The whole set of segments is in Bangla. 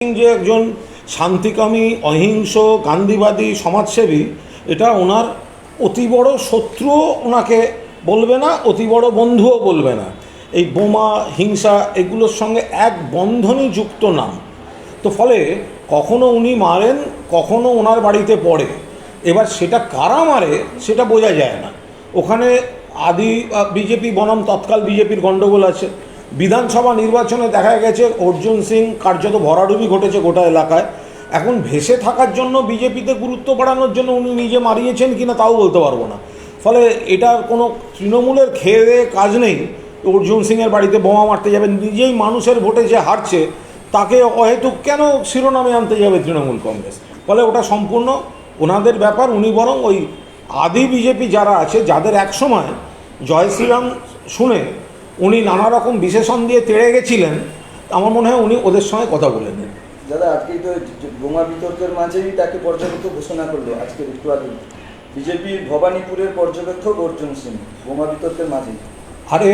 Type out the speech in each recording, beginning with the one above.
যে একজন শান্তিকামী অহিংস গান্ধীবাদী সমাজসেবী, এটা ওনার অতি বড় শত্রুও ওনাকে বলবে না, অতি বড় বন্ধুও বলবে না। এই বোমা হিংসা এগুলোর সঙ্গে এক বন্ধনই যুক্ত নাম। তো ফলে কখনো উনি মারেন, কখনো ওনার বাড়িতে পড়ে। এবার সেটা কারা মারে সেটা বোঝা যায় না। ওখানে আদি বিজেপি বনাম তৎকাল বিজেপির গণ্ডগোল আছে। বিধানসভা নির্বাচনে দেখা গেছে অর্জুন সিং কার্যত ভরাডুবি ঘটেছে গোটা এলাকায়। এখন ভেসে থাকার জন্য বিজেপিতে গুরুত্ব বাড়ানোর জন্য উনি নিজে মারিয়েছেন কিনা তাও বলতে পারবো না। ফলে এটার কোনো তৃণমূলের খেয়ে দেয়ে কাজ নেই। অর্জুন সিংয়ের বাড়িতে বোমা মারতে যাবেন, নিজেই মানুষের ভোটে যে হারছে তাকে অহেতুক কেন শিরোনামে আনতে যাবে তৃণমূল কংগ্রেস? ফলে ওটা সম্পূর্ণ ওনাদের ব্যাপার। উনি বরং ওই আদি বিজেপি যারা আছে, যাদের একসময় জয় শ্রীরাম শুনে উনি নানা রকম বিশেষণ দিয়ে তেড়ে গেছিলেন, আমার মনে হয় উনি ওদের সঙ্গে কথা বলে নেন। দাদা, আজকে তো বোমা বিতর্কের মাঝেই তাকে পর্যবেক্ষক ঘোষণা করলো আজকে একটু আগে বিজেপির ভবানীপুরের পর্যবেক্ষক অর্জুন সিং, বোমা বিতর্কের মাঝেই। আরে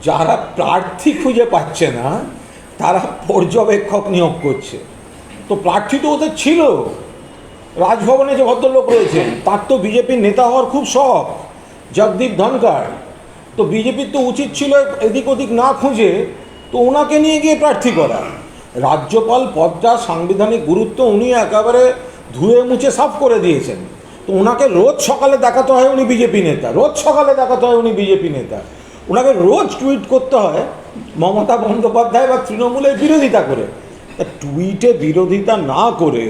যারা প্রার্থী খুঁজে পাচ্ছে না তারা পর্যবেক্ষক নিয়োগ করছে। তো প্রার্থী তো ওদের ছিল। রাজভবনে যে ভদ্রলোক রয়েছেন তার তো বিজেপির নেতা হওয়ার খুব শখ, জগদীপ ধনখড়। তো বিজেপির তো উচিত ছিল এদিক ওদিক না খুঁজে তো ওনাকে নিয়ে গিয়ে প্রার্থী করা। রাজ্যপাল পদটা সাংবিধানিক গুরুত্ব উনি একেবারে ধুয়ে মুছে সাফ করে দিয়েছেন। তো ওনাকে রোজ সকালে দেখাতে হয় উনি বিজেপি নেতা, রোজ সকালে দেখাতে হয় উনি বিজেপি নেতা। ওনাকে রোজ টুইট করতে হয় মমতা বন্দ্যোপাধ্যায় বা তৃণমূলের বিরোধিতা করে। টুইটে বিরোধিতা না করে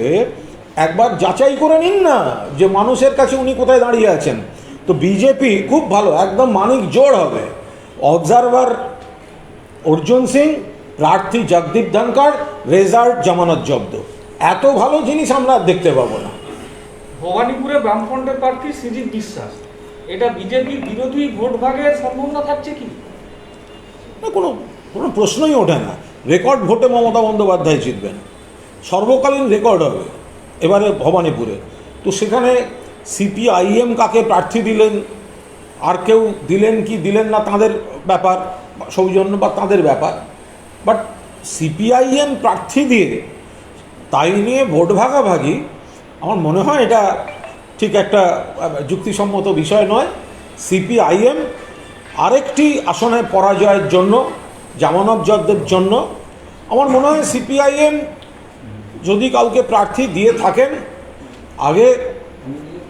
একবার যাচাই করে নিন না যে মানুষের কাছে উনি কোথায় দাঁড়িয়ে আছেন। তো বিজেপি খুব ভালো, একদম মানিক জোড় হবে। অবজারভার অর্জুন সিং, প্রার্থী জগদীপ ধনখড়, রেজাল্ট জামানত জব্দ। এত ভালো জিনিস আমরা দেখতে পাবো না। ভবানীপুরে বামফ্রন্টের প্রার্থী সৃজিত বিশ্বাস, এটা বিজেপির বিরোধী ভোট ভাগের সম্ভাবনা থাকছে কি? না, কোনো কোনো প্রশ্নই ওঠে না। রেকর্ড ভোটে মমতা বন্দ্যোপাধ্যায় জিতবেন, সর্বকালীন রেকর্ড হবে এবারে ভবানীপুরে। তো সেখানে সিপিআইএম কাকে প্রার্থী দিলেন, আর কেউ দিলেন কি দিলেন না তাদের ব্যাপার, সৌজন্য বা তাদের ব্যাপার। বাট সিপিআইএম প্রার্থী দিয়ে তাই নিয়ে ভোট ভাগাভাগি, আমার মনে হয় এটা ঠিক একটা যুক্তিসম্মত বিষয় নয়। সিপিআইএম আরেকটি আসনে পরাজয়ের জন্য, জামানত জব্দের জন্য, আমার মনে হয় সিপিআইএম যদি কাউকে প্রার্থী দিয়ে থাকেন আগে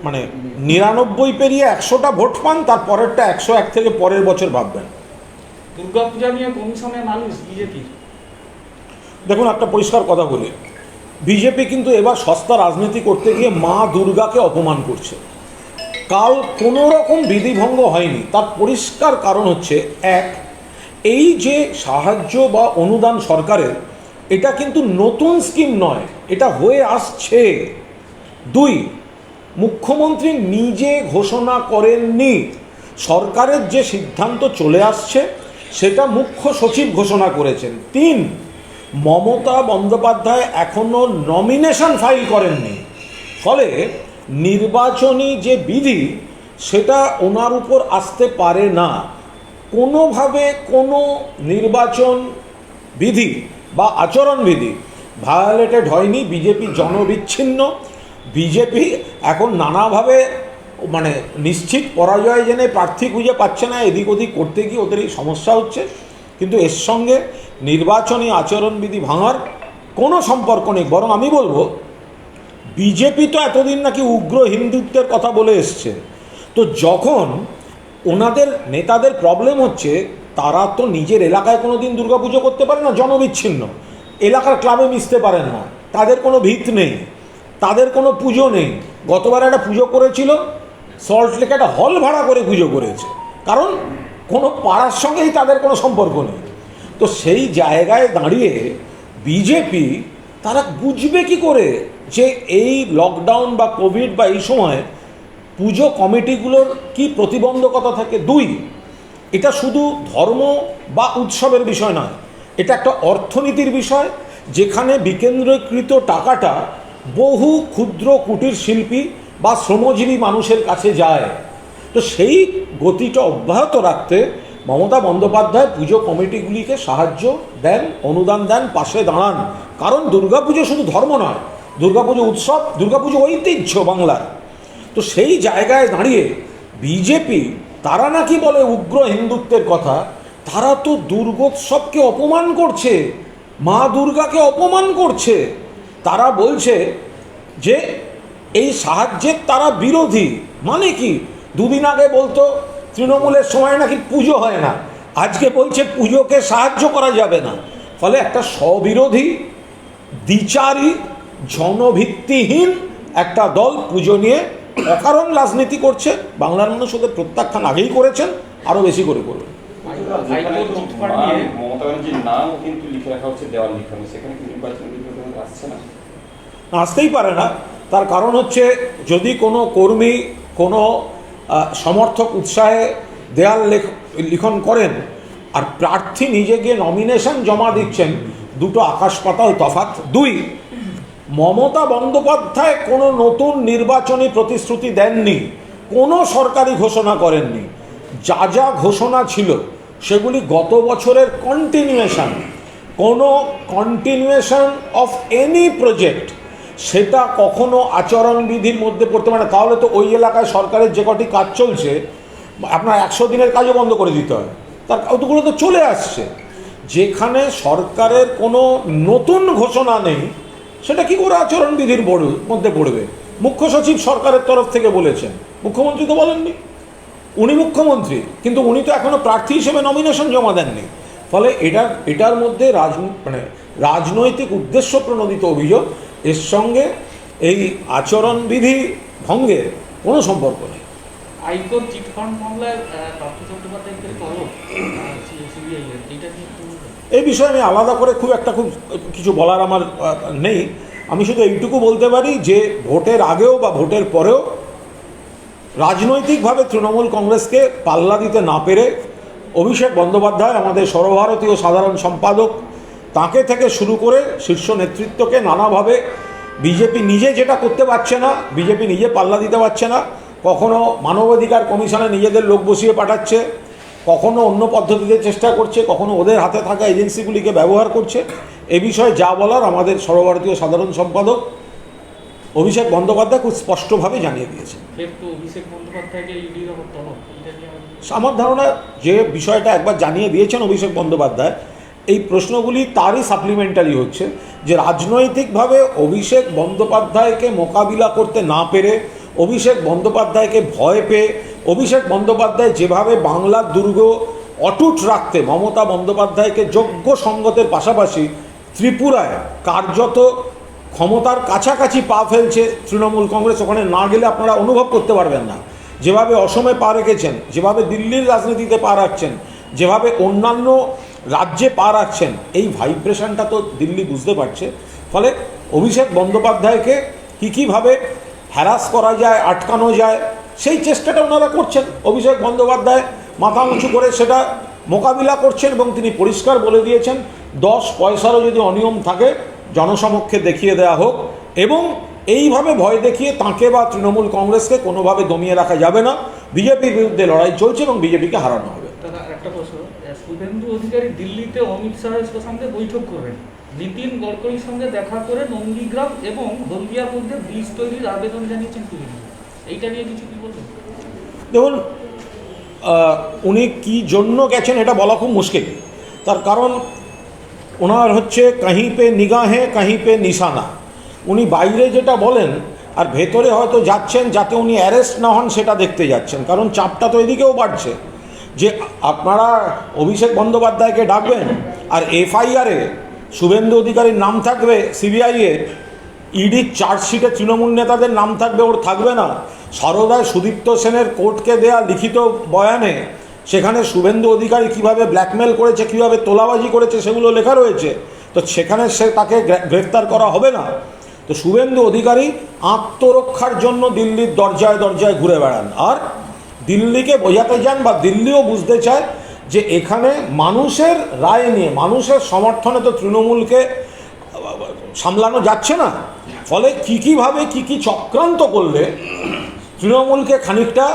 মানে 99 পেরিয়ে 100টা ভোট পান, তার পরেরটা 101 থেকে পরের বছর ভাববেন। দুর্গাপূজা নিয়ে কমিশনে নালিশ বিজেপির। দেখুন, একটা পরিষ্কার কথা বলি, বিজেপি কিন্তু এবার সস্তা রাজনীতি করতে গিয়ে মা দুর্গাকে অপমান করছে। কাল কোনো রকম বিধিভঙ্গ হয়নি, তার পরিষ্কার কারণ হচ্ছে এক, এই যে সাহায্য বা অনুদান সরকারের, এটা কিন্তু নতুন স্কিম নয়, এটা হয়ে আসছে। দুই, মুখ্যমন্ত্রী নিজে ঘোষণা করেননি, সরকারের যে সিদ্ধান্ত চলে আসছে সেটা মুখ্য সচিব ঘোষণা করেছেন। তিন, মমতা বন্দ্যোপাধ্যায় এখনও নমিনেশন ফাইল করেননি। ফলে নির্বাচনী যে বিধি সেটা ওনার উপর আসতে পারে না। কোনোভাবে কোনো নির্বাচন বিধি বা আচরণবিধি ভায়োলেটেড হয়নি। বিজেপি জনবিচ্ছিন্ন, বিজেপি এখন নানাভাবে মানে নিশ্চিত পরাজয় জেনে প্রার্থী খুঁজে পাচ্ছে না, এদিক ওদিক করতে গিয়ে ওদের এই সমস্যা হচ্ছে। কিন্তু এর সঙ্গে নির্বাচনী আচরণবিধি ভাঙার কোনো সম্পর্ক নেই। বরং আমি বলবো, বিজেপি তো এতদিন নাকি উগ্র হিন্দুত্বের কথা বলে এসছে। তো যখন ওনাদের নেতাদের প্রবলেম হচ্ছে, তারা তো নিজের এলাকায় কোনো দিন দুর্গাপুজো করতে পারে না, জনবিচ্ছিন্ন, এলাকার ক্লাবে মিশতে পারেন না, তাদের কোনো ভিত নেই, তাদের কোনো পুজো নেই। গতবার একটা পুজো করেছিল, সল্টলেকে একটা হল ভাড়া করে পুজো করেছে, কারণ কোনো পাড়ার সঙ্গেই তাদের কোনো সম্পর্ক নেই। তো সেই জায়গায় দাঁড়িয়ে বিজেপি তারা বুঝবে কি করে যে এই লকডাউন বা কোভিড বা এই সময় পুজো কমিটিগুলোর কি প্রতিবন্ধকতা থাকে। দুই, এটা শুধু ধর্ম বা উৎসবের বিষয় নয়, এটা একটা অর্থনীতির বিষয়, যেখানে বিকেন্দ্রীকৃত টাকাটা বহু ক্ষুদ্র কুটির শিল্পী বা শ্রমজীবী মানুষের কাছে যায়। তো সেই গতিটা অব্যাহত রাখতে মমতা বন্দ্যোপাধ্যায় পুজো কমিটিগুলিকে সাহায্য দেন, অনুদান দেন, পাশে দাঁড়ান। কারণ দুর্গাপুজো শুধু ধর্ম নয়, দুর্গাপুজো উৎসব, দুর্গাপুজো ঐতিহ্য বাংলার। তো সেই জায়গায় দাঁড়িয়ে বিজেপি তারা নাকি বলে উগ্র হিন্দুত্বের কথা, তারা তো দুর্গোৎসবকে অপমান করছে, মা দুর্গাকে অপমান করছে। তারা বলছে যে এই সাহায্যের তারা বিরোধী। মানে কি? দুদিন আগে বলতো তৃণমূলের সময় নাকি পুজো হয় না, আজকে বলছে পুজোকে সাহায্য করা যাবে না। ফলে একটা স্ববিরোধী, দ্বিচারী, জনভিত্তিহীন একটা দল পুজো নিয়ে অকারণ রাজনীতি করছে। বাংলার মানুষ ওদের প্রত্যাখ্যান আগেই করেছেন, আরও বেশি করে করবেন। মমতা ব্যানার্জির নামও কিন্তু লিখে রাখা হচ্ছে দেওয়াল লিখনে, সেখানে কি নির্বাচন আসছে না? আসতেই পারে না। তার কারণ হচ্ছে, যদি কোনো কর্মী কোনো সমর্থক উৎসাহে দেয়াল লিখন করেন আর প্রার্থী নিজে গিয়ে নমিনেশন জমা দিচ্ছেন, দুটো আকাশ পাতাল তফাৎ। দুই, মমতা বন্দ্যোপাধ্যায় কোনো নতুন নির্বাচনী প্রতিশ্রুতি দেননি, কোনো সরকারি ঘোষণা করেননি। যা যা ঘোষণা ছিল সেগুলি গত বছরের কন্টিনিউয়েশন। কোনো কন্টিনিউয়েশন অফ এনি প্রজেক্ট সেটা কখনো আচরণবিধির মধ্যে পড়তে পারে না। তাহলে তো ওই এলাকায় সরকারের যে কটি কাজ চলছে, আপনার 100 দিনের কাজও বন্ধ করে দিতে হয়, তার কতগুলো তো চলে আসছে। যেখানে সরকারের কোনো নতুন ঘোষণা নেই, সেটা কি করে আচরণবিধির মধ্যে পড়বে? মুখ্য সচিব সরকারের তরফ থেকে বলেছেন, মুখ্যমন্ত্রী তো বলেননি। উনি মুখ্যমন্ত্রী, কিন্তু উনি তো এখনও প্রার্থী হিসেবে নমিনেশন জমা দেননি। ফলে এটার মধ্যে রাজনৈতিক উদ্দেশ্য প্রণোদিত অভিযোগ, এর সঙ্গে এই আচরণবিধি ভঙ্গের কোনো সম্পর্ক নেই। হাইকোর্ট চিটফান্ড মামলায় পার্থ চট্টোপাধ্যায়ের তলব সিবিআই, এটা নিয়ে এই বিষয়ে আমি আলাদা করে খুব কিছু বলার আমার নেই। আমি শুধু এইটুকু বলতে পারি যে ভোটের আগেও বা ভোটের পরেও রাজনৈতিকভাবে তৃণমূল কংগ্রেসকে পাল্লা দিতে না পেরে অভিষেক বন্দ্যোপাধ্যায়, আমাদের সর্বভারতীয় সাধারণ সম্পাদক, তাকে থেকে শুরু করে শীর্ষ নেতৃত্বকে নানাভাবে বিজেপি নিজে যেটা করতে পারছে না, বিজেপি নিজে পাল্লা দিতে পারছে না, কখনো মানবাধিকার কমিশনে নিজেদের লোক বসিয়ে পাঠাচ্ছে, কখনো অন্য পদ্ধতিতে চেষ্টা করছে, কখনো ওদের হাতে থাকা এজেন্সিগুলিকে ব্যবহার করছে। এ বিষয়ে যা বলার আমাদের সর্বভারতীয় সাধারণ সম্পাদক অভিষেক বন্দ্যোপাধ্যায় খুব স্পষ্টভাবে জানিয়ে দিয়েছেন। আমার ধারণা যে বিষয়টা একবার জানিয়ে দিয়েছেন অভিষেক বন্দ্যোপাধ্যায়, এই প্রশ্নগুলি তারই সাপ্লিমেন্টারি হচ্ছে যে রাজনৈতিকভাবে অভিষেক বন্দ্যোপাধ্যায়কে মোকাবিলা করতে না পেরে, অভিষেক বন্দ্যোপাধ্যায়কে ভয় পেয়ে, অভিষেক বন্দ্যোপাধ্যায় যেভাবে বাংলার দুর্গ অটুট রাখতে মমতা বন্দ্যোপাধ্যায়কে যোগ্য সঙ্গতের পাশাপাশি ত্রিপুরায় কার্যত ক্ষমতার কাছাকাছি পা ফেলছে তৃণমূল কংগ্রেস, ওখানে না গেলে আপনারা অনুভব করতে পারবেন না। যেভাবে অসমে পা রেখেছেন, যেভাবে দিল্লির রাজনীতিতে পা রাখছেন, যেভাবে অন্যান্য রাজ্যে পা রাখছেন, এই ভাইব্রেশনটা তো দিল্লি বুঝতে পারছে। ফলে অভিষেক বন্দ্যোপাধ্যায়কে কীভাবে হ্যারাস করা যায়, আটকানো যায়, সেই চেষ্টাটা ওনারা করছেন। অভিষেক বন্দ্যোপাধ্যায় মাথা উঁচু করে সেটা মোকাবিলা করছেন এবং তিনি পরিষ্কার বলে দিয়েছেন 10 পয়সারও যদি অনিয়ম থাকে জনসমক্ষে দেখিয়ে দেওয়া হোক, এবং এইভাবে ভয় দেখিয়ে তাঁকে বা তৃণমূল কংগ্রেসকে কোনোভাবে দমিয়ে রাখা যাবে না। বিজেপির বিরুদ্ধে লড়াই চলছে এবং বিজেপিকে হারানো হবে। একটা প্রশ্ন, শুভেন্দু অধিকারী দিল্লিতে অমিত শাহের সঙ্গে বৈঠক করবেন, নীতিন গডকরির সঙ্গে দেখা করে নন্দীগ্রাম এবং হলদিয়ার মধ্যে ব্রিজ তৈরির আবেদন জানিয়েছেন শুভেন্দু, এইটা নিয়ে কিছু কি বলবেন? দেখুন, উনি কী জন্য গেছেন এটা বলা খুব মুশকিল। তার কারণ ওনার হচ্ছে কাहीं পে নিগাহে কাहीं পে নিশানা। উনি বাইরে যেটা বলেন আর ভেতরে হয়তো যাচ্ছেন যাতে উনি অ্যারেস্ট না হন সেটা দেখতে যাচ্ছেন। কারণ চাপটা তো এদিকেও বাড়ছে যে আপনারা অভিষেক বন্দ্যোপাধ্যায়কে ডাকবেন আর এফআইআরে শুভেন্দু অধিকারীর নাম থাকবে, সিবিআইয়ের ইডির চার্জশিটে তৃণমূল নেতাদের নাম থাকবে, ওর থাকবে না। সারদায় সুদীপ্ত সেনের কোর্টকে দেয়া লিখিত বয়ানে সেখানে শুভেন্দু অধিকারী কীভাবে ব্ল্যাকমেল করেছে, কীভাবে তোলাবাজি করেছে সেগুলো লেখা রয়েছে। তো সেখানে তাকে গ্রেফতার করা হবে না। তো শুভেন্দু অধিকারী আত্মরক্ষার জন্য দিল্লির দরজায় দরজায় ঘুরে বেড়ান আর দিল্লিকে বোঝাতে চান বা দিল্লিও বুঝতে চায় যে এখানে মানুষের রায় নিয়ে, মানুষের সমর্থনে তো তৃণমূলকে সামলানো যাচ্ছে না। ফলে কীভাবে কী চক্রান্ত করলে তৃণমূলকে খানিকটা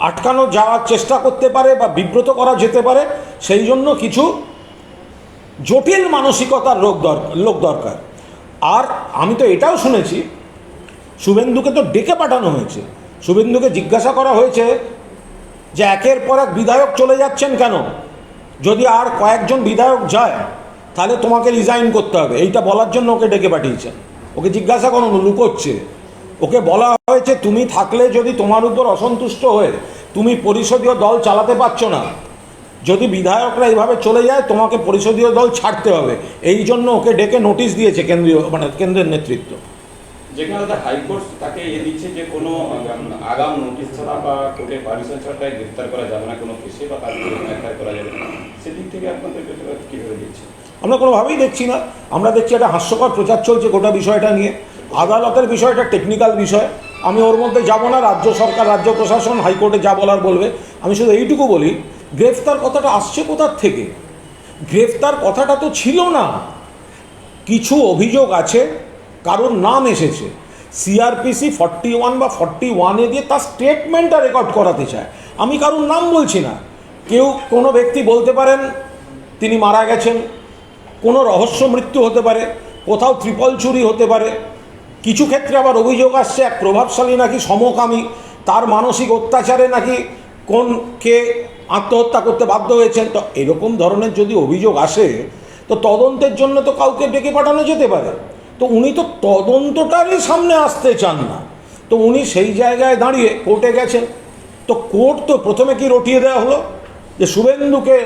আটকানো যাওয়ার চেষ্টা করতে পারে বা বিব্রত করা যেতে পারে, সেই জন্য কিছু জটিল মানসিকতার লোক দরকার। আর আমি তো এটাও শুনেছি, শুভেন্দুকে তো ডেকে পাঠানো হয়েছে, শুভেন্দুকে জিজ্ঞাসা করা হয়েছে যে একের পর এক বিধায়ক চলে যাচ্ছেন কেন, যদি আর কয়েকজন বিধায়ক যায় তাহলে তোমাকে রিজাইন করতে হবে, এইটা বলার জন্য ওকে ডেকে পাঠিয়েছেন। ওকে জিজ্ঞাসা করুন, লুকোচ্ছে। ওকে বলা হয়েছে তুমি থাকলে যদি তোমার উপর অসন্তুষ্ট হয়ে তুমি পরিষদীয় দল চালাতে পারছো না, যদি বিধায়করা এইভাবে চলে যায় তোমাকে পরিষদীয় দল ছাড়তে হবে, এই জন্য ওকে ডেকে নোটিশ দিয়েছে কেন্দ্রের নেতৃত্ব। যেখানে হাইকোর্ট তাকে দিচ্ছে যে কোনো আগাম নোটিশ ছাড়া বা কোর্টের পারমিশন ছাড়া তাকে গ্রেফতার করা যাবে না কোনো কেসে, বা তাকে গ্রেফতার করা যাবে না, সেদিক থেকে আপনাদের কীভাবে দিচ্ছে? আমরা কোনোভাবেই দেখছি না। আমরা দেখছি একটা হাস্যকর প্রচার চলছে গোটা বিষয়টা নিয়ে। আদালতের বিষয়টা টেকনিক্যাল বিষয়, আমি ওর মধ্যে যাব না। রাজ্য সরকার, রাজ্য প্রশাসন, হাইকোর্টে যা বলার বলবে। আমি শুধু এইটুকু বলি, গ্রেফতার কথাটা আসছে কোথার থেকে? গ্রেফতার কথাটা তো ছিল না। কিছু অভিযোগ আছে, কারোর নাম এসেছে, সিআরপিসি 41 বা 41-এ দিয়ে তার স্টেটমেন্টটা রেকর্ড করাতে চায়। আমি কারোর নাম বলছি না। কেউ কোনো ব্যক্তি বলতে পারেন তিনি মারা গেছেন, কোনো রহস্য মৃত্যু হতে পারে, কোথাও ট্রিপল চুরি হতে পারে। কিছু ক্ষেত্রে আবার অভিযোগ আসছে এক প্রভাবশালী নাকি সমকামী, তার মানসিক অত্যাচারে নাকি কে আত্মহত্যা করতে বাধ্য হয়েছেন। তো এরকম ধরনের যদি অভিযোগ আসে তো তদন্তের জন্য তো কাউকে ডেকে পাঠানো যেতে পারে। তো উনি তো তদন্তটারই সামনে আসতে চান না, তো উনি সেই জায়গায় দাঁড়িয়ে কোর্টে গেছেন। তো কোর্ট তো প্রথমে কি রটিয়ে দেওয়া হলো যে শুভেন্দুকে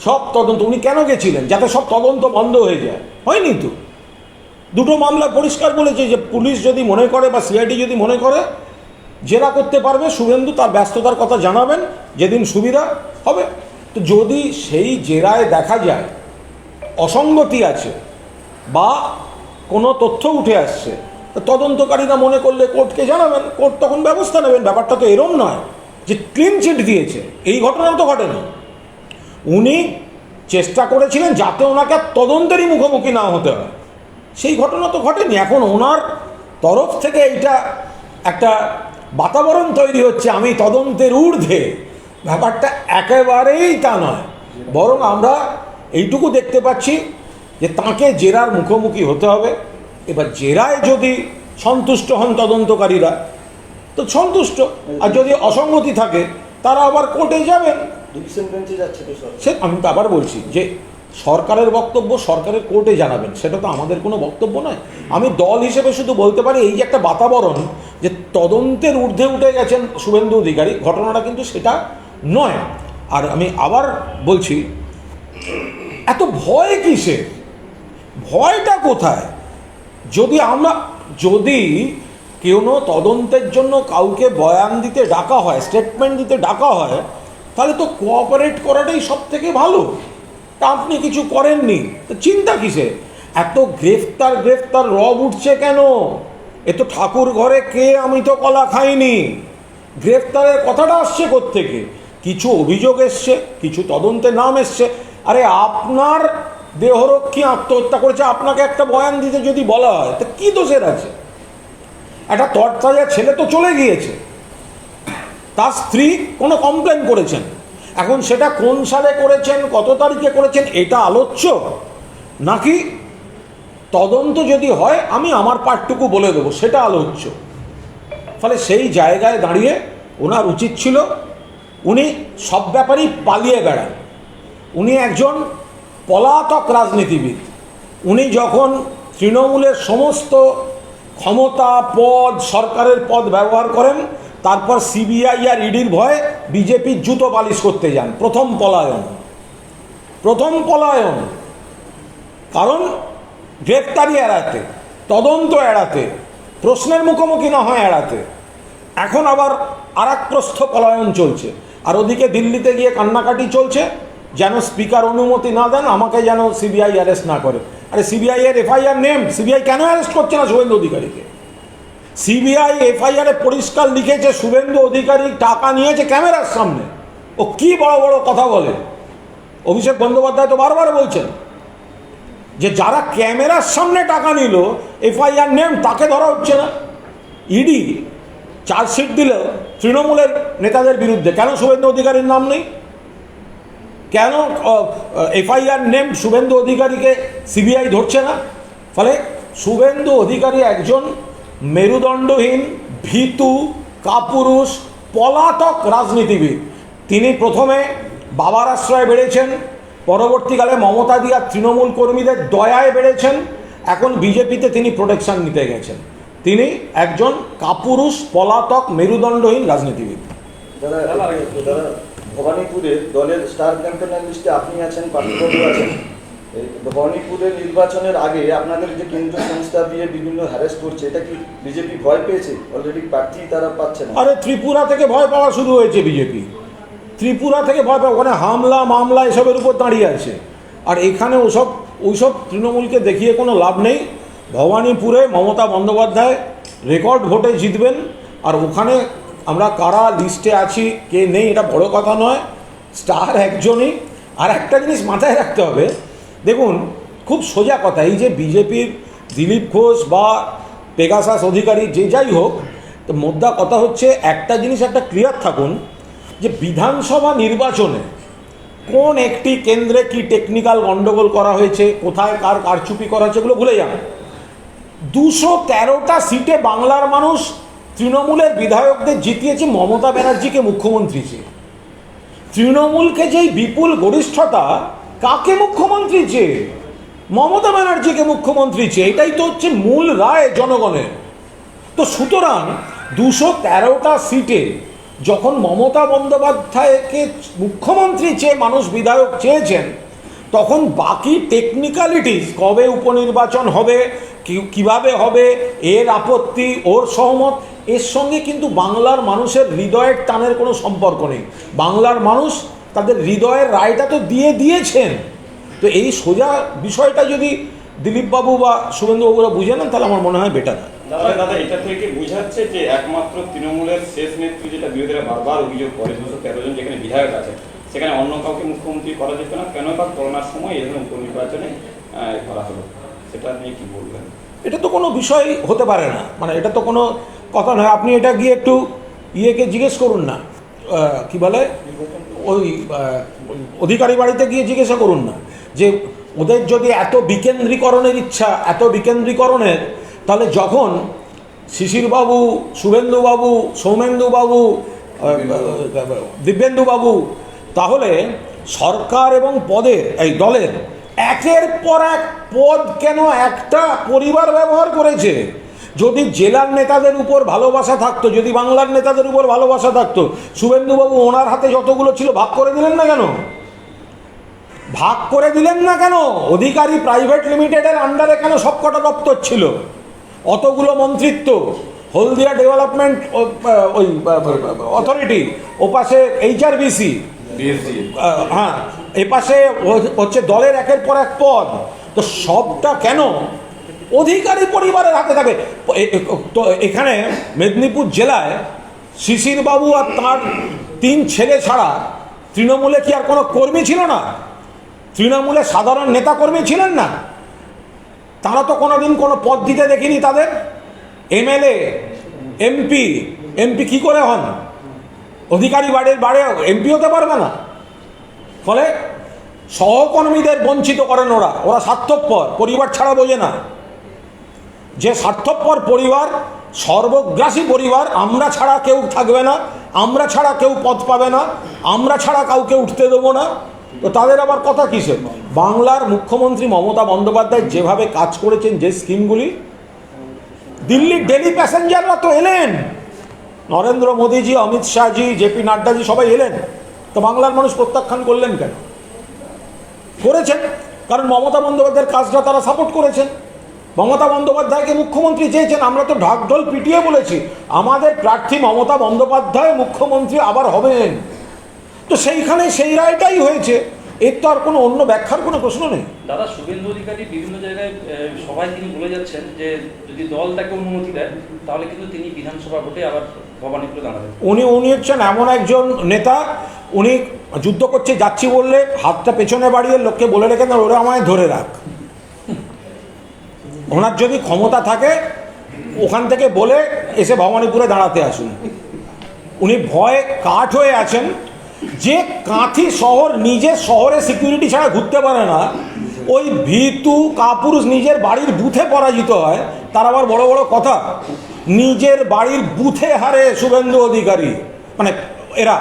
সব তদন্ত, উনি কেন গেছিলেন? যাতে সব তদন্ত বন্ধ হয়ে যায়। হয়নি তো। দুটো মামলা পরিষ্কার বলেছে যে পুলিশ যদি মনে করে বা সিআইডি যদি মনে করে জেরা করতে পারবে, শুভেন্দু তার ব্যস্ততার কথা জানাবেন যেদিন সুবিধা হবে। তো যদি সেই জেরায় দেখা যায় অসঙ্গতি আছে বা কোনো তথ্য উঠে আসছে, তো তদন্তকারীরা মনে করলে কোর্টকে জানাবেন, কোর্ট তখন ব্যবস্থা নেবেন। ব্যাপারটা তো এরম নয় যে ক্লিন চিট দিয়েছে, এই ঘটনা তো ঘটেনি। উনি চেষ্টা করেছিলেন যাতে ওনাকে তদন্তেরই মুখোমুখি না হতে হয়, সেই ঘটনা তো ঘটেনি। এখন ওনার তরফ থেকে এইটা একটা বাতাবরণ তৈরি হচ্ছে আমি তদন্তের ঊর্ধ্বে, ব্যাপারটা একেবারেই তা নয়। বরং আমরা এইটুকু দেখতে পাচ্ছি যে তাকে জেরার মুখোমুখি হতে হবে। এবার জেরায় যদি সন্তুষ্ট হন তদন্তকারীরা তো সন্তুষ্ট, আর যদি অসঙ্গতি থাকে তারা আবার কোর্টে যাবেন, ডিভিশন বেঞ্চে যাচ্ছে তো সব। সে আমি তো আবার বলছি যে সরকারের বক্তব্য সরকারের কোর্টে জানাবেন, সেটা তো আমাদের কোনো বক্তব্য নয়। আমি দল হিসেবে শুধু বলতে পারি এই যে একটা বাতাবরণ যে তদন্তের ঊর্ধ্বে উঠে গেছেন শুভেন্দু অধিকারী, ঘটনাটা কিন্তু সেটা নয়। আর আমি আবার বলছি, এত ভয় কিসে? ভয়টা কোথায়? যদি কোনো তদন্তের জন্য কাউকে বয়ান দিতে ডাকা হয়, স্টেটমেন্ট দিতে ডাকা হয়, তাহলে তো কোঅপারেট করাটাই সব থেকে ভালো। তা আপনি কিছু করেননি, তো চিন্তা কিসে? এত গ্রেফতার রব উঠছে কেন? এ তো ঠাকুর ঘরে কে আমি তো কলা খাইনি। গ্রেফতারের কথাটা আসছে কোত্থেকে? কিছু অভিযোগ এসছে, কিছু তদন্তের নাম এসছে। আরে আপনার দেহরক্ষী আত্মহত্যা করেছে, আপনাকে একটা বয়ান দিতে যদি বলা হয় তো কী দোষের আছে? একটা তরতাজা ছেলে তো চলে গিয়েছে, তার স্ত্রী কোনো কমপ্লেন করেছেন, এখন সেটা কোন সালে করেছেন, কত তারিখে করেছেন, এটা আলোচ্য নাকি তদন্ত যদি হয় আমি আমার পার্টটুকু বলে দেবো সেটা আলোচ্য? ফলে সেই জায়গায় দাঁড়িয়ে ওনার উচিত ছিল, উনি সব ব্যাপারেই পালিয়ে বেড়ান। উনি একজন পলাতক রাজনীতিবিদ। উনি যখন তৃণমূলের সমস্ত ক্ষমতা, পদ, সরকারের পদ ব্যবহার করেন, তারপর সিবিআই আর ইডির ভয়ে বিজেপির জুতো পালিশ করতে যান। প্রথম পলায়ন, কারণ গ্রেফতারি এড়াতে, তদন্ত এড়াতে, প্রশ্নের মুখোমুখি না হয় এড়াতে। এখন আবার আর এক প্রস্থ পলায়ন চলছে, আর ওদিকে দিল্লিতে গিয়ে কান্নাকাটি চলছে যেন স্পিকার অনুমতি না দেন, আমাকে যেন সিবিআই অ্যারেস্ট না করে। আরে সিবিআই এর এফআইআর নেম, সিবিআই কেন অ্যারেস্ট করছে না শুভেন্দু অধিকারীকে? সিবিআই এফআইআরে পরিষ্কার লিখেছে শুভেন্দু অধিকারী টাকা নিয়েছে ক্যামেরার সামনে। ও কি বড় বড় কথা বলে। অভিষেক বন্দ্যোপাধ্যায় তো বারবার বলছেন যে যারা ক্যামেরার সামনে টাকা নিল এফআইআর নেম, তাকে ধরা হচ্ছে না। ইডি চার্জশিট দিলেও তৃণমূলের নেতাদের বিরুদ্ধে, কেন শুভেন্দু অধিকারীর নাম নেই? কেন এফআইআর নেম শুভেন্দু অধিকারীকে সিবিআই ধরছে না? ফলে শুভেন্দু অধিকারী একজন মেরুদণ্ডহীন, ভীতু, কাপুরুষ, পলাতক রাজনীতিবিদ। তিনি প্রথমে বাবার আশ্রয়ে বেড়েছেন, পরবর্তীকালে মমতা দিয়া তৃণমূল কর্মীদের দয়ায় বেড়েছেন, এখন বিজেপিতে তিনি প্রোটেকশন নিতে গেছেন। তিনি একজন কাপুরুষ, পলাতক, মেরুদণ্ডহীন রাজনীতিবিদ। দাদা ভবানীপুরে দলের স্টার ক্যাম্পেনার লিস্টে আপনি আছেন, পার্থবাবু আছেন। এই ভবানীপুরের নির্বাচনের আগে আপনাদের যে কেন্দ্রীয় সংস্থা দিয়ে বিভিন্ন হ্যারাস করছে, এটা কি বিজেপি ভয় পেয়েছে? অলরেডি প্রার্থী তারা পাচ্ছে না। আরে ত্রিপুরা থেকে ভয় পাওয়া শুরু হয়েছে বিজেপি। ত্রিপুরা থেকে ভয় পাওয়া, ওখানে হামলা মামলা এসবের উপর দাঁড়িয়ে আছে। আর এখানে ওইসব তৃণমূলকে দেখিয়ে কোনো লাভ নেই। ভবানীপুরে মমতা বন্দ্যোপাধ্যায় রেকর্ড ভোটে জিতবেন। আর ওখানে আমরা কারা লিস্টে আছি কে নেই এটা বড় কথা নয়, স্টার একজনই। আর একটা জিনিস মাথায় রাখতে হবে, দেখুন খুব সোজা কথা, এই যে বিজেপির দিলীপ ঘোষ বা পেগাসাস অধিকারী যে যাই হোক, তো মোদ্দা কথা হচ্ছে একটা জিনিস একটা ক্লিয়ার থাকুন, যে বিধানসভা নির্বাচনে কোন একটি কেন্দ্রে কি টেকনিক্যাল গণ্ডগোল করা হয়েছে, কোথায় কার কারচুপি করা হয়েছে, এগুলো ভুলে যান। 213টা সিটে বাংলার মানুষ তৃণমূলের বিধায়কদের জিতিয়েছে মমতা ব্যানার্জিকে মুখ্যমন্ত্রী চেয়ে। তৃণমূলকে যেই বিপুল গরিষ্ঠতা, কাকে মুখ্যমন্ত্রী চেয়ে? মমতা ব্যানার্জিকে মুখ্যমন্ত্রী চেয়ে। এটাই তো হচ্ছে মূল রায় জনগণের। তো সুতরাং 213টা সিটে যখন মমতা বন্দ্যোপাধ্যায়কে মুখ্যমন্ত্রী চেয়ে মানুষ বিধায়ক চেয়েছেন, তখন বাকি টেকনিক্যালিটিস, কবে উপনির্বাচন হবে, কিভাবে হবে, এর আপত্তি, ওর সহমত, এর সঙ্গে কিন্তু বাংলার মানুষের হৃদয়ের টানের কোনো সম্পর্ক নেই। বাংলার মানুষ তাদের হৃদয়ের রায়টা তো দিয়েছেন। তো এই সোজা বিষয়টা যদি দিলীপবাবু বা শুভেন্দুবাবুরা বুঝে নেন, তাহলে আমার মনে হয় বেটার হয়। দাদা এটা থেকে বোঝাচ্ছে যে একমাত্র তৃণমূলের শেষ নেত্রী, যেটা বিরোধীরা বারবার অভিযোগ করে, 213 জন যেখানে বিধায়ক আছে সেখানে অন্য কাউকে মুখ্যমন্ত্রী করা যেত না, কেন বা করোনার সময় এই ধরনের উপনির্বাচনে করা হলো, সেটা নিয়ে কি বলবেন? এটা তো কোনো বিষয় হতে পারে না, মানে এটা তো কোনো কথা নয়। আপনি এটা গিয়ে একটু ইয়েকে জিজ্ঞেস করুন না, কি বলে, ওই অধিকারী বাড়িতে গিয়ে জিজ্ঞাসা করুন না, যে ওদের যদি এত বিকেন্দ্রীকরণের ইচ্ছা, এত বিকেন্দ্রীকরণের, তাহলে যখন শিশিরবাবু, শুভেন্দুবাবু, সৌমেন্দুবাবু, দিব্যেন্দুবাবু, তাহলে সরকার এবং পদের এই দলের একের পর এক পদ কেন একটা পরিবার ব্যবহার করেছে? যদি জেলার নেতাদের উপর ভালোবাসা থাকতো, যদি বাংলার নেতাদের উপর ভালোবাসা থাকতো, শুভেন্দুবাবু ওনার হাতে যতগুলো ছিল ভাগ করে দিলেন না কেন? ভাগ করে দিলেন না কেন? অধিকারী প্রাইভেট লিমিটেডের আন্ডারে কেন সবকটা দপ্তর ছিল, অতগুলো মন্ত্রিত্ব, হলদিয়া ডেভেলপমেন্ট ওই অথরিটি, ওপাশে HRBC, হ্যাঁ, এপাশে হচ্ছে দলের একের পর এক পদ, তো সবটা কেন অধিকারী পরিবারের হাতে থাকে? তো এখানে মেদিনীপুর জেলায় শিশিরবাবু আর তার 3 ছেলে ছাড়া তৃণমূলে কি আর কোনো কর্মী ছিল না? তৃণমূলের সাধারণ নেতা কর্মী ছিলেন না? তারা তো কোনোদিন কোনো পদ দিতে দেখিনি তাদের। MLA, MP কি করে হন? অধিকারী বাড়ির MP হতে পারবে না। ফলে সহকর্মীদের বঞ্চিত করেন ওরা স্বার্থপর, পরিবার ছাড়া বোঝে না। যে স্বার্থপর পরিবার, সর্বগ্রাসী পরিবার, আমরা ছাড়া কেউ থাকবে না, আমরা ছাড়া কেউ পদ পাবে না, আমরা ছাড়া কাউকে উঠতে দেবো না, তো তাদের আবার কথা কিসের? বাংলার মুখ্যমন্ত্রী মমতা বন্দ্যোপাধ্যায় যেভাবে কাজ করেছেন, যে স্কিমগুলি, দিল্লির ডেলি প্যাসেঞ্জাররা তো এলেন, নরেন্দ্র মোদীজি, অমিত শাহজি, JP নাড্ডাজি সবাই এলেন, তো বাংলার মানুষ প্রত্যাখ্যান করলেন কেন? করেছেন কারণ মমতা বন্দ্যোপাধ্যায়ের কাজটা তারা সাপোর্ট করেছেন। মমতা বন্দ্যোপাধ্যায়কে মুখ্যমন্ত্রী চেয়েছেন, আমরা তো ঢাকঢোল পিটিয়ে বলেছি আমাদের প্রার্থী মমতা বন্দ্যোপাধ্যায় মুখ্যমন্ত্রী আবার হবেন, তো সেইখানে সেই রায়টাই হয়েছে। এর তো আর কোনো অন্য ব্যাখ্যার কোনো প্রশ্ন নেই। দাদা, শুভেন্দু অধিকারী বিভিন্ন জায়গায় সবাই তিনি বলে যাচ্ছেন যে যদি দল তাকে অনুমতি দেয় তাহলে কিন্তু তিনি বিধানসভা ভোটে আবার ভবানীপুরে দাঁড়াবেন। উনি হচ্ছেন এমন একজন নেতা, উনি যুদ্ধ করছে যাচ্ছি বললে হাতটা পেছনে বাড়িয়ে লোককে বলে রেখে ওরা আমায় ধরে রাখ। ওনার যদি ক্ষমতা থাকে ওখান থেকে বলে এসে ভবানীপুরে দাঁড়াতে আসুন। উনি ভয়ে কাঠ হয়ে আছেন। যে কাঁথি শহর নিজের শহরে সিকিউরিটি ছাড়া ঘুরতে পারে না, ওই ভীতু কাপুরুষ নিজের বাড়ির বুথে পরাজিত হয়, তার আবার বড় বড় কথা। নিজের বাড়ির বুথে হারে শুভেন্দু অধিকারী, মানে এরা।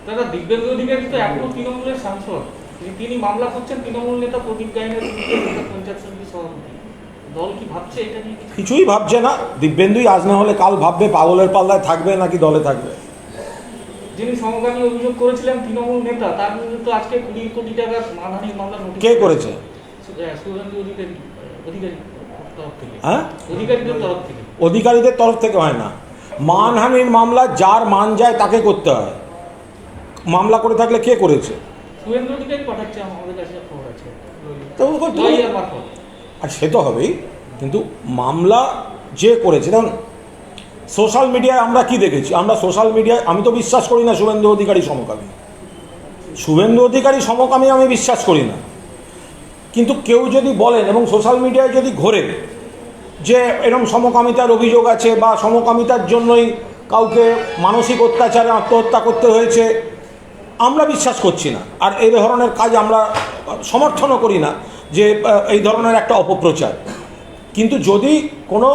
দাদা, দিব্যেন্দু অধিকারী তো এখনো তৃণমূলের সাংসদ, তিনি মামলা করছেন তৃণমূল নেতা প্রদীপ গাইনের বিরুদ্ধে, পঞ্চায়েত সমিতির সভাপতি। দল কি ভাবছে এটা নিয়ে? কিছুই ভাবছে না। দিব্যেন্দুই আজ না হলে কাল ভাববে পাগলের পাল্লায় থাকবে নাকি দলে থাকবে। যিনি সমকামী অভিযোগ করেছিলেন তৃণমূল নেতা, তার বিরুদ্ধে তো আজকে 20 কোটি টাকার মানহানির মামলা নোটিশ। কে করেছে? শুভেন্দু অধিকারী তরফ থেকে। হ্যাঁ, অধিকারীদের তরফ থেকে। অধিকারীদের তরফ থেকে হয় না। মানহানির মামলা যার মান যায় তাকে করতে হয়। মামলা করে থাকলে কে করেছে? শুভেন্দু অধিকারী পাঠাচ্ছে, আমাদের কাছে খবর আছে। তো লয়ার মারফত। আর সে তো হবেই, কিন্তু মামলা যে করেছে, দেখুন সোশ্যাল মিডিয়ায় আমরা কি দেখেছি, আমরা সোশ্যাল মিডিয়ায়, আমি তো বিশ্বাস করি না শুভেন্দু অধিকারী সমকামী। শুভেন্দু অধিকারী সমকামী আমি বিশ্বাস করি না, কিন্তু কেউ যদি বলেন এবং সোশ্যাল মিডিয়ায় যদি ঘোরে যে এরকম সমকামিতার অভিযোগ আছে বা সমকামিতার জন্যই কাউকে মানসিক অত্যাচারে আত্মহত্যা করতে হয়েছে, আমরা বিশ্বাস করছি না। আর এই ধরনের কাজ আমরা সমর্থনও করি না, যে এই ধরনের একটা অপপ্রচার। কিন্তু যদি কোনো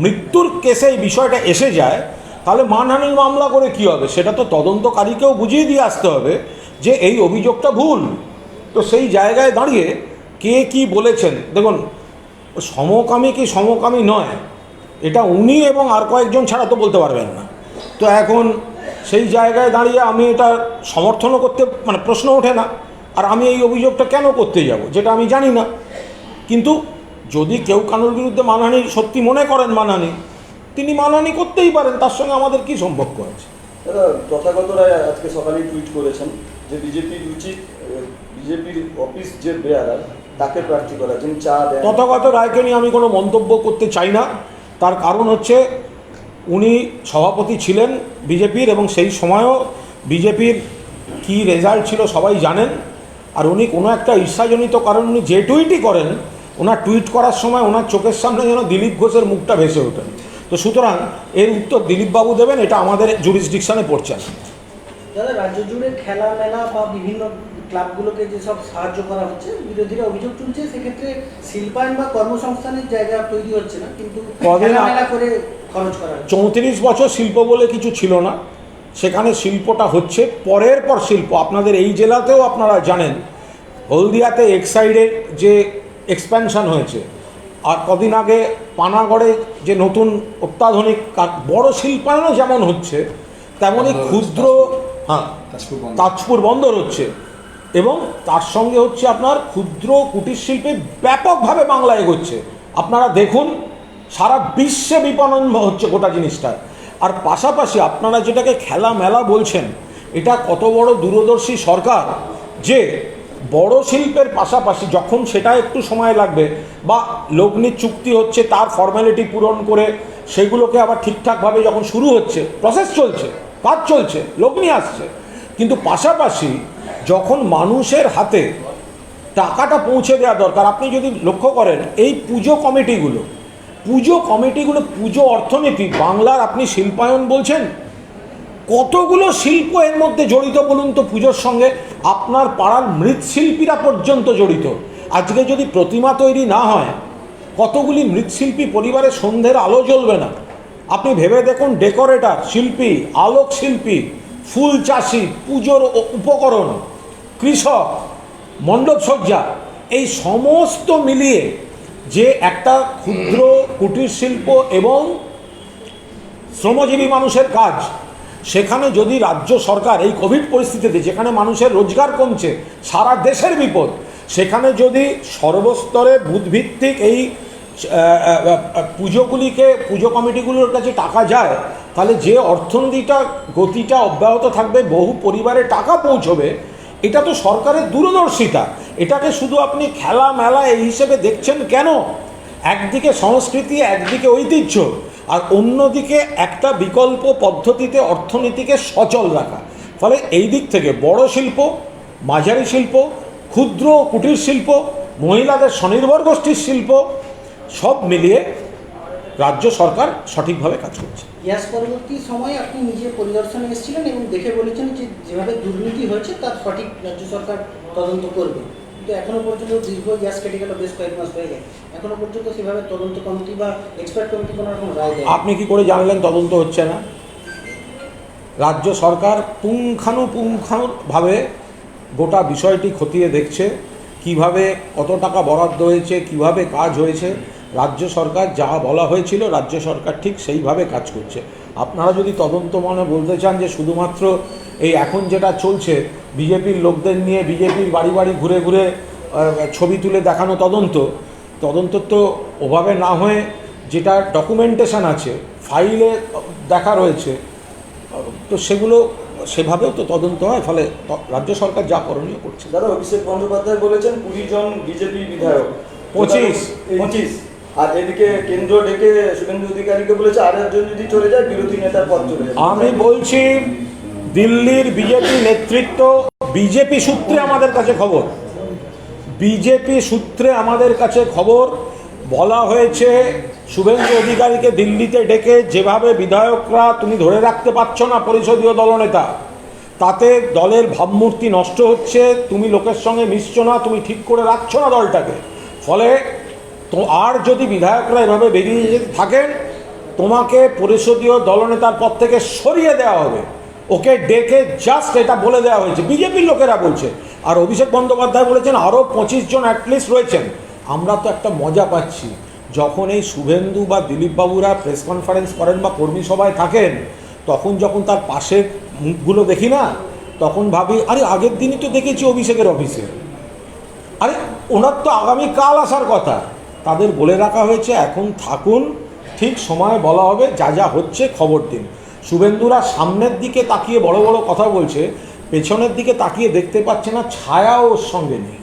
মৃত্যুর কেসে এই বিষয়টা এসে যায়, তাহলে মানহানির মামলা করে কি হবে? সেটা তো তদন্তকারীকেও বুঝিয়ে দিয়ে আসতে হবে যে এই অভিযোগটা ভুল। তো সেই জায়গায় দাঁড়িয়ে কে কি বলেছেন, দেখুন সমকামী কি সমকামী নয়, এটা উনি এবং আর কয়েকজন ছাড়া তো বলতে পারবেন না। তো এখন সেই জায়গায় দাঁড়িয়ে আমি এটা সমর্থনও করতে, মানে প্রশ্ন ওঠে না। আর আমি এই অভিযোগটা কেন করতে যাব যেটা আমি জানি না। কিন্তু যদি কেউ কারোর বিরুদ্ধে মানহানি সত্যি মনে করেন মানহানি, তিনি মানহানি করতেই পারেন, তার সঙ্গে আমাদের কি সম্পর্ক আছে? দাদা, তথাগত রায় আজকে সকালে টুইট করেছেন যে বিজেপির উচিত বিজেপির অফিস যে বেয়ারার তাকে প্রার্থী করা, যিনি চা দেন। তথাগত রায়কে নিয়ে আমি কোনো মন্তব্য করতে চাই না। তার কারণ হচ্ছে উনি সভাপতি ছিলেন বিজেপির, এবং সেই সময়ও বিজেপির কী রেজাল্ট ছিল সবাই জানেন। আর উনি কোনো একটা ঈর্ষাজনিত কারণ উনি যে টুইটই করেন, ওনার টুইট করার সময় ওনার চোখের সামনে যেন দিলীপ ঘোষের মুখটা ভেসে ওঠেন। তো সুতরাং এর উত্তর দিলীপবাবু দেবেন, এটা আমাদের জুরিসডিকশনে পড়ছে না। দাদা, রাজ্য জুড়ে খেলা মেলা বা বিভিন্ন ক্লাবগুলোকে যেসব সাহায্য করা হচ্ছে, বিরোধীরা অভিযোগ তুলছে সেক্ষেত্রে শিল্পায়ন বা কর্মসংস্থানের জায়গা তৈরি হচ্ছে না, কিন্তু খেলা মেলা করে খরচ করা হচ্ছে। 34 বছর শিল্প বলে কিছু ছিল না, সেখানে শিল্পটা হচ্ছে পরের পর শিল্প। আপনাদের এই জেলাতেও আপনারা জানেন হলদিয়াতে এক্সাইডের যে এক্সপ্যানশন হয়েছে, আর কদিন আগে পানাগড়ে যে নতুন অত্যাধুনিক বড় শিল্পায়নও যেমন হচ্ছে, তেমনই ক্ষুদ্র, হ্যাঁ, তাজপুর বন্দর হচ্ছে, এবং তার সঙ্গে হচ্ছে আপনার ক্ষুদ্র কুটির শিল্পে ব্যাপকভাবে বাংলা এগোচ্ছে। আপনারা দেখুন সারা বিশ্বে বিপণন হচ্ছে গোটা জিনিসটা। আর পাশাপাশি আপনারা যেটাকে খেলা মেলা বলছেন, এটা কত বড় দূরদর্শী সরকার যে বড় শিল্পের পাশাপাশি যখন সেটা একটু সময় লাগবে বা লগ্নির চুক্তি হচ্ছে, তার ফর্মালিটি পূরণ করে সেগুলোকে আবার ঠিকঠাকভাবে যখন শুরু হচ্ছে, প্রসেস চলছে, কাজ চলছে, লগ্নি আসছে, কিন্তু পাশাপাশি যখন মানুষের হাতে টাকাটা পৌঁছে দেওয়া দরকার, আপনি যদি লক্ষ্য করেন এই পুজো কমিটিগুলো, পুজো অর্থনীতি, বাংলার আপনি শিল্পায়ন বলছেন, কতগুলো শিল্প এর মধ্যে জড়িত বলুন তো পুজোর সঙ্গে। আপনার পাড়ার মৃৎশিল্পীরা পর্যন্ত জড়িত। আজকে যদি প্রতিমা তৈরি না হয়, কতগুলি মৃৎশিল্পী পরিবারের সন্ধ্যের আলো জ্বলবে না। আপনি ভেবে দেখুন, ডেকোরেটর শিল্পী, আলোক শিল্পী, ফুল চাষি, পুজোর উপকরণ, কৃষক, মণ্ডপসজ্জা, এই সমস্ত মিলিয়ে যে একটা ক্ষুদ্র কুটির শিল্প এবং শ্রমজীবী মানুষের কাজ, সেখানে যদি রাজ্য সরকার এই কোভিড পরিস্থিতিতে যেখানে মানুষের রোজগার কমছে, সারা দেশের বিপদ, সেখানে যদি সর্বস্তরে বুথভিত্তিক এই পুজো কমিটিগুলোর কাছে টাকা যায়, তাহলে যে অর্থনীতিটা গতিটা অব্যাহত থাকবে, বহু পরিবারে টাকা পৌঁছবে। এটা তো সরকারের দূরদর্শিতা। এটাকে শুধু আপনি খেলা মেলা এই হিসেবে দেখছেন কেন? একদিকে সংস্কৃতি, একদিকে ঐতিহ্য, আর অন্যদিকে একটা বিকল্প পদ্ধতিতে অর্থনীতিকে সচল রাখা। ফলে এই দিক থেকে বড় শিল্প, মাঝারি শিল্প, ক্ষুদ্র কুটির শিল্প, মহিলাদের স্বনির্ভর গোষ্ঠীর শিল্প, সব মিলিয়ে রাজ্য সরকার সঠিকভাবে কাজ করছে। ইয়াস পরবর্তী সময়ে আপনি নিজে পরিদর্শনে এসেছিলেন এবং দেখে বলেছেন যে যেভাবে দুর্নীতি হয়েছে তার সঠিক রাজ্য সরকার তদন্ত করবে, কিন্তু এখনো পর্যন্ত দীর্ঘ ইয়াস কেটে গেল, বেশ কয়েক মাস হয়ে গেল, এখনো পর্যন্ত সেভাবে তদন্ত কমিটি বা এক্সপার্ট কমিটি কোনো রকম রায় দেয়। আপনি কি করে জানলেন তদন্ত হচ্ছে না? রাজ্য সরকার পুঙ্খানুপুঙ্খানুভাবে গোটা বিষয়টি খতিয়ে দেখছে, কিভাবে কত টাকা বরাদ্দ হয়েছে, কিভাবে কাজ হয়েছে। রাজ্য সরকার যা বলা হয়েছিল রাজ্য সরকার ঠিক সেইভাবে কাজ করছে। আপনারা যদি তদন্ত মনে বলতে চান যে শুধুমাত্র এই এখন যেটা চলছে বিজেপির লোকদের নিয়ে বিজেপির বাড়ি বাড়ি ঘুরে ঘুরে ছবি তুলে দেখানো তদন্ত তো ওভাবে না হয়ে যেটা ডকুমেন্টেশন আছে, ফাইলে দেখা রয়েছে, তো সেগুলো সেভাবেও তো তদন্ত হয়। ফলে রাজ্য সরকার যা করণীয় করছে। দাদা, অভিষেক বন্দ্যোপাধ্যায় বলেছেন 20 জন বিজেপি বিধায়ক, 25, আর এদিকে কেন্দ্র ডেকে শুভেন্দু অধিকারীকে বলেছে আর একজন যদি চলে যায় বিরোধী নেতার পদ চলে যাবে। আমি বলছি দিল্লির বিজেপি নেতৃত্ব, বিজেপি সূত্রে আমাদের কাছে খবর বলা হয়েছে শুভেন্দু অধিকারীকে দিল্লিতে ডেকে যেভাবে বিধায়করা তুমি ধরে রাখতে পারছো না পরিষদীয় দলনেতা, তাতে দলের ভাবমূর্তি নষ্ট হচ্ছে, তুমি লোকের সঙ্গে মিশছো না, তুমি ঠিক করে রাখছো না দলটাকে। ফলে তো আর যদি বিধায়করা এভাবে বেরিয়ে যেতে থাকেন, তোমাকে পরিষদীয় দলনেতার পদ থেকে সরিয়ে দেওয়া হবে। ওকে ডেকে জাস্ট এটা বলে দেওয়া হয়েছে, বিজেপির লোকেরা বলছে। আর অভিষেক বন্দ্যোপাধ্যায় বলেছেন আরও 25 জন অ্যাটলিস্ট রয়েছেন। আমরা তো একটা মজা পাচ্ছি, যখন এই শুভেন্দু বা দিলীপবাবুরা প্রেস কনফারেন্স করেন বা কর্মী সভায় থাকেন, তখন যখন তার পাশের মুখগুলো দেখি না, তখন ভাবি আরে আগের দিনই তো দেখেছি অভিষেকের অফিসে, আরে ওনার তো আগামীকাল আসার কথা। তাদের বলে রাখা হয়েছে এখন থাকুন, ঠিক সময় বলা হবে, যা যা হচ্ছে খবর দিন। শুভেন্দুরা সামনের দিকে তাকিয়ে বড় বড় কথা বলছে, পেছনের দিকে তাকিয়ে দেখতে পাচ্ছে না, ছায়াও ওর সঙ্গে নেই।